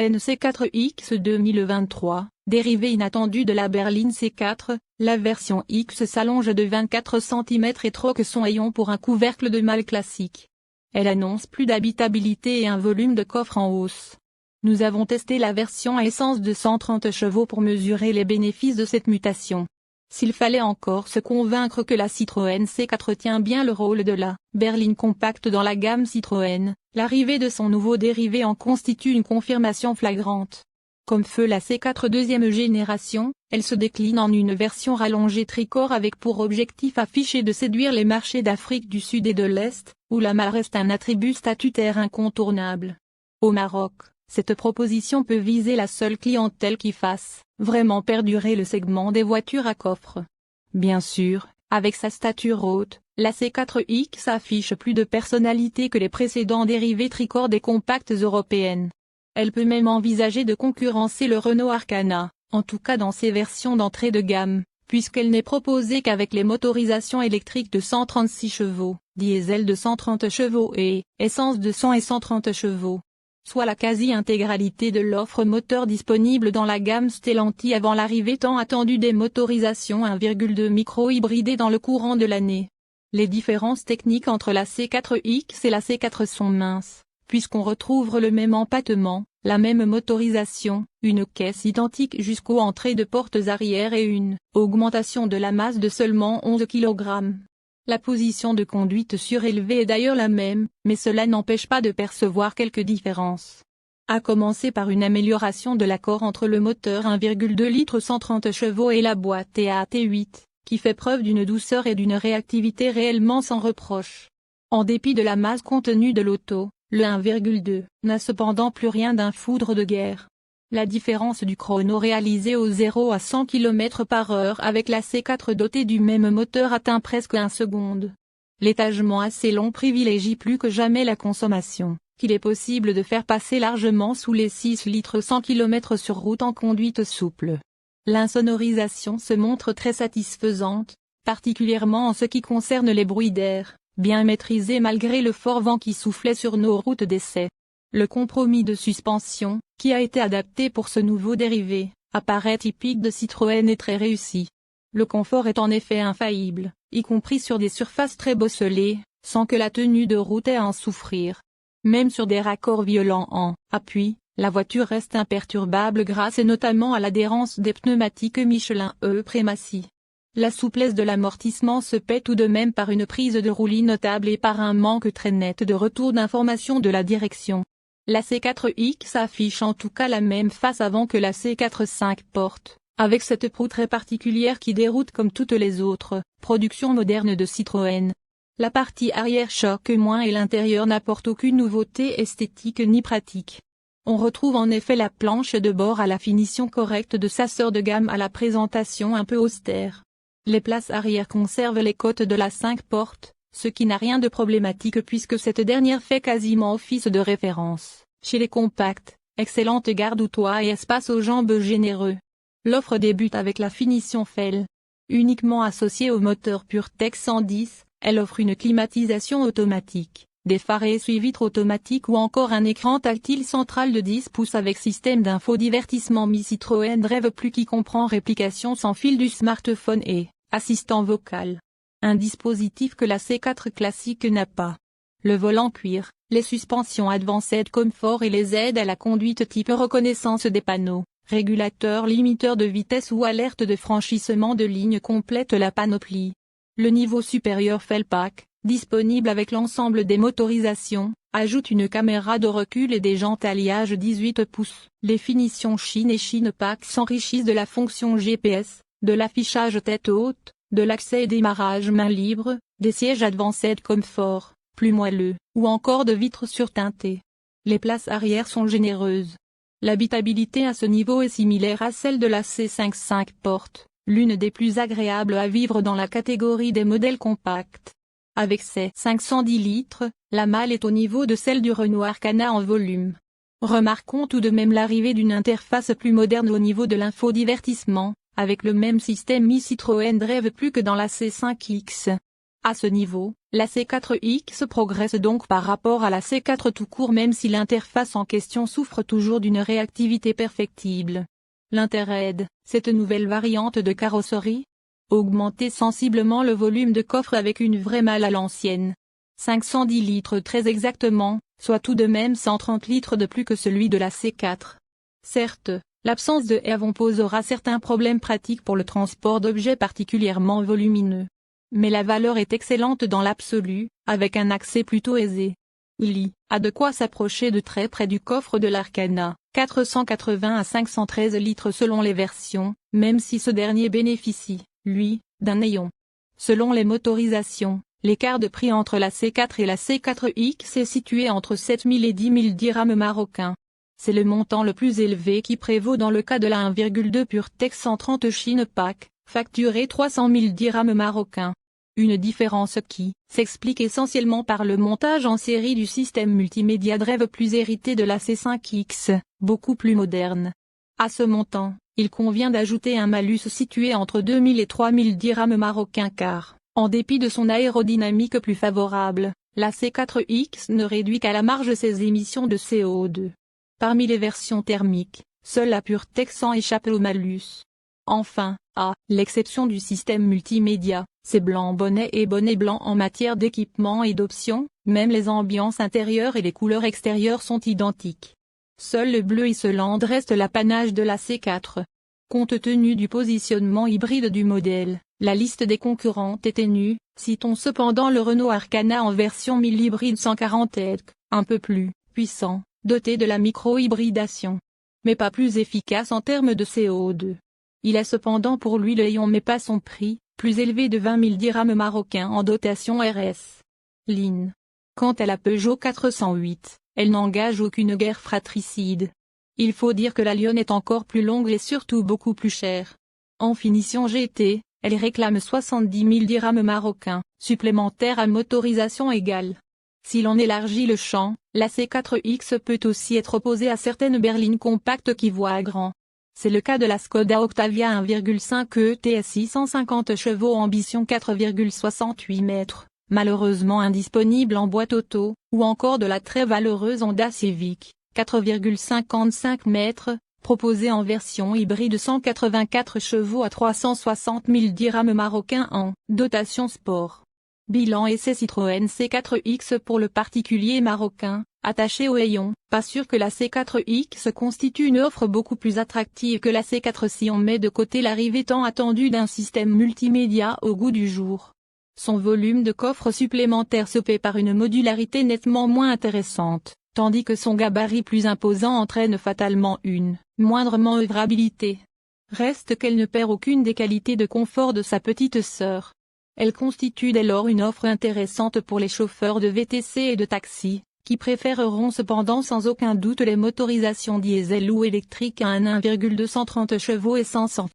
Citroën C4X 2023, dérivé inattendu de la berline C4, la version X s'allonge de 24 cm et troque son hayon pour un couvercle de malle classique. Elle annonce plus d'habitabilité et un volume de coffre en hausse. Nous avons testé la version à essence de 130 chevaux pour mesurer les bénéfices de cette mutation. S'il fallait encore se convaincre que la Citroën C4 tient bien le rôle de la berline compacte dans la gamme Citroën, l'arrivée de son nouveau dérivé en constitue une confirmation flagrante. Comme feu la C4 deuxième génération, elle se décline en une version rallongée tricorps avec pour objectif affiché de séduire les marchés d'Afrique du Sud et de l'Est, où la malle reste un attribut statutaire incontournable. Au Maroc, cette proposition peut viser la seule clientèle qui fasse vraiment perdurer le segment des voitures à coffre. Bien sûr, avec sa stature haute, la C4X affiche plus de personnalité que les précédents dérivés tricorps des compactes européennes. Elle peut même envisager de concurrencer le Renault Arcana, en tout cas dans ses versions d'entrée de gamme, puisqu'elle n'est proposée qu'avec les motorisations électriques de 136 chevaux, diesel de 130 chevaux et essence de 100 et 130 chevaux. Soit la quasi-intégralité de l'offre moteur disponible dans la gamme Stellantis avant l'arrivée tant attendue des motorisations 1,2 micro-hybridées dans le courant de l'année. Les différences techniques entre la C4X et la C4 sont minces, puisqu'on retrouve le même empattement, la même motorisation, une caisse identique jusqu'aux entrées de portes arrière et une augmentation de la masse de seulement 11 kg. La position de conduite surélevée est d'ailleurs la même, mais cela n'empêche pas de percevoir quelques différences. À commencer par une amélioration de l'accord entre le moteur 1,2 litres 130 chevaux et la boîte TAT8, qui fait preuve d'une douceur et d'une réactivité réellement sans reproche. En dépit de la masse contenue de l'auto, le 1,2 n'a cependant plus rien d'un foudre de guerre. La différence du chrono réalisé au 0 à 100 km/h avec la C4 dotée du même moteur atteint presque 1 seconde. L'étagement assez long privilégie plus que jamais la consommation, qu'il est possible de faire passer largement sous les 6 litres 100 km sur route en conduite souple. L'insonorisation se montre très satisfaisante, particulièrement en ce qui concerne les bruits d'air, bien maîtrisés malgré le fort vent qui soufflait sur nos routes d'essai. Le compromis de suspension, qui a été adapté pour ce nouveau dérivé, apparaît typique de Citroën et très réussi. Le confort est en effet infaillible, y compris sur des surfaces très bosselées, sans que la tenue de route ait à en souffrir. Même sur des raccords violents en appui, la voiture reste imperturbable grâce notamment à l'adhérence des pneumatiques Michelin E-Premacy. La souplesse de l'amortissement se paie tout de même par une prise de roulis notable et par un manque très net de retour d'information de la direction. La C4X affiche en tout cas la même face avant que la C4 5 portes, avec cette proue très particulière qui déroute comme toutes les autres productions modernes de Citroën. La partie arrière choque moins et l'intérieur n'apporte aucune nouveauté esthétique ni pratique. On retrouve en effet la planche de bord à la finition correcte de sa sœur de gamme à la présentation un peu austère. Les places arrière conservent les côtes de la 5 portes, ce qui n'a rien de problématique puisque cette dernière fait quasiment office de référence. Chez les compacts, excellente garde au toit et espace aux jambes généreux. L'offre débute avec la finition Fell. Uniquement associée au moteur PureTech 110, elle offre une climatisation automatique, des phares et essuie-vitres automatiques ou encore un écran tactile central de 10 pouces avec système d'infodivertissement Mi Citroën Drive Plus qui comprend réplication sans fil du smartphone et assistant vocal. Un dispositif que la C4 classique n'a pas. Le volant cuir, les suspensions Advanced Comfort et les aides à la conduite type reconnaissance des panneaux, régulateur limiteur de vitesse ou alerte de franchissement de ligne complètent la panoplie. Le niveau supérieur Fellpack, disponible avec l'ensemble des motorisations, ajoute une caméra de recul et des jantes alliage 18 pouces. Les finitions Chine et Chinepack s'enrichissent de la fonction GPS, de l'affichage tête haute, de l'accès et démarrage main libre, des sièges Advanced Comfort, plus moelleux, ou encore de vitres surteintées. Les places arrière sont généreuses. L'habitabilité à ce niveau est similaire à celle de la C5 5 portes, l'une des plus agréables à vivre dans la catégorie des modèles compacts. Avec ses 510 litres, la malle est au niveau de celle du Renault Arcana en volume. Remarquons tout de même l'arrivée d'une interface plus moderne au niveau de l'infodivertissement, avec le même système Mi Citroën Drive Plus que dans la C5X. À ce niveau, la C4X progresse donc par rapport à la C4 tout court même si l'interface en question souffre toujours d'une réactivité perfectible. L'intérêt de cette nouvelle variante de carrosserie? Augmenter sensiblement le volume de coffre avec une vraie malle à l'ancienne. 510 litres très exactement, soit tout de même 130 litres de plus que celui de la C4. Certes, l'absence de havon posera certains problèmes pratiques pour le transport d'objets particulièrement volumineux. Mais la valeur est excellente dans l'absolu, avec un accès plutôt aisé. Il y a de quoi s'approcher de très près du coffre de l'Arcana, 480 à 513 litres selon les versions, même si ce dernier bénéficie, lui, d'un néon. Selon les motorisations, l'écart de prix entre la C4 et la C4X est situé entre 7 000 et 10 000 dirhams marocains. C'est le montant le plus élevé qui prévaut dans le cas de la 1,2 PureTech 130 Chine Pack, facturé 300 000 dirhams marocains. Une différence qui s'explique essentiellement par le montage en série du système multimédia Drive plus hérité de la C5X, beaucoup plus moderne. À ce montant, il convient d'ajouter un malus situé entre 2 000 et 3 000 dirhams marocains car, en dépit de son aérodynamique plus favorable, la C4X ne réduit qu'à la marge ses émissions de CO2. Parmi les versions thermiques, seule la PureTech 100 échappe au malus. Enfin, à l'exception du système multimédia, c'est blanc bonnet et bonnet blanc en matière d'équipement et d'options, même les ambiances intérieures et les couleurs extérieures sont identiques. Seul le bleu isolant reste l'apanage de la C4. Compte tenu du positionnement hybride du modèle, la liste des concurrents est ténue, citons cependant le Renault Arcana en version 1000 hybride 140 EC, un peu plus puissant, doté de la micro-hybridation. Mais pas plus efficace en termes de CO2. Il a cependant pour lui le Léon mais pas son prix, plus élevé de 20 000 dirhams marocains en dotation RS. Line. Quant à la Peugeot 408, elle n'engage aucune guerre fratricide. Il faut dire que la Lyon est encore plus longue et surtout beaucoup plus chère. En finition GT, elle réclame 70 000 dirhams marocains, supplémentaires à motorisation égale. Si l'on élargit le champ, la C4X peut aussi être opposée à certaines berlines compactes qui voient à grand. C'est le cas de la Skoda Octavia 1,5 ETSI 150 chevaux ambition 4,68 mètres, malheureusement indisponible en boîte auto, ou encore de la très valeureuse Honda Civic, 4,55 mètres, proposée en version hybride 184 chevaux à 360 000 dirhams marocains en dotation sport. Bilan essai Citroën C4X pour le particulier marocain, attaché au hayon, pas sûr que la C4X constitue une offre beaucoup plus attractive que la C4 si on met de côté l'arrivée tant attendue d'un système multimédia au goût du jour. Son volume de coffre supplémentaire se paie par une modularité nettement moins intéressante, tandis que son gabarit plus imposant entraîne fatalement une moindre manœuvrabilité. Reste qu'elle ne perd aucune des qualités de confort de sa petite sœur. Elle constitue dès lors une offre intéressante pour les chauffeurs de VTC et de taxi, qui préféreront cependant sans aucun doute les motorisations diesel ou électriques à un 1,230 chevaux et 500.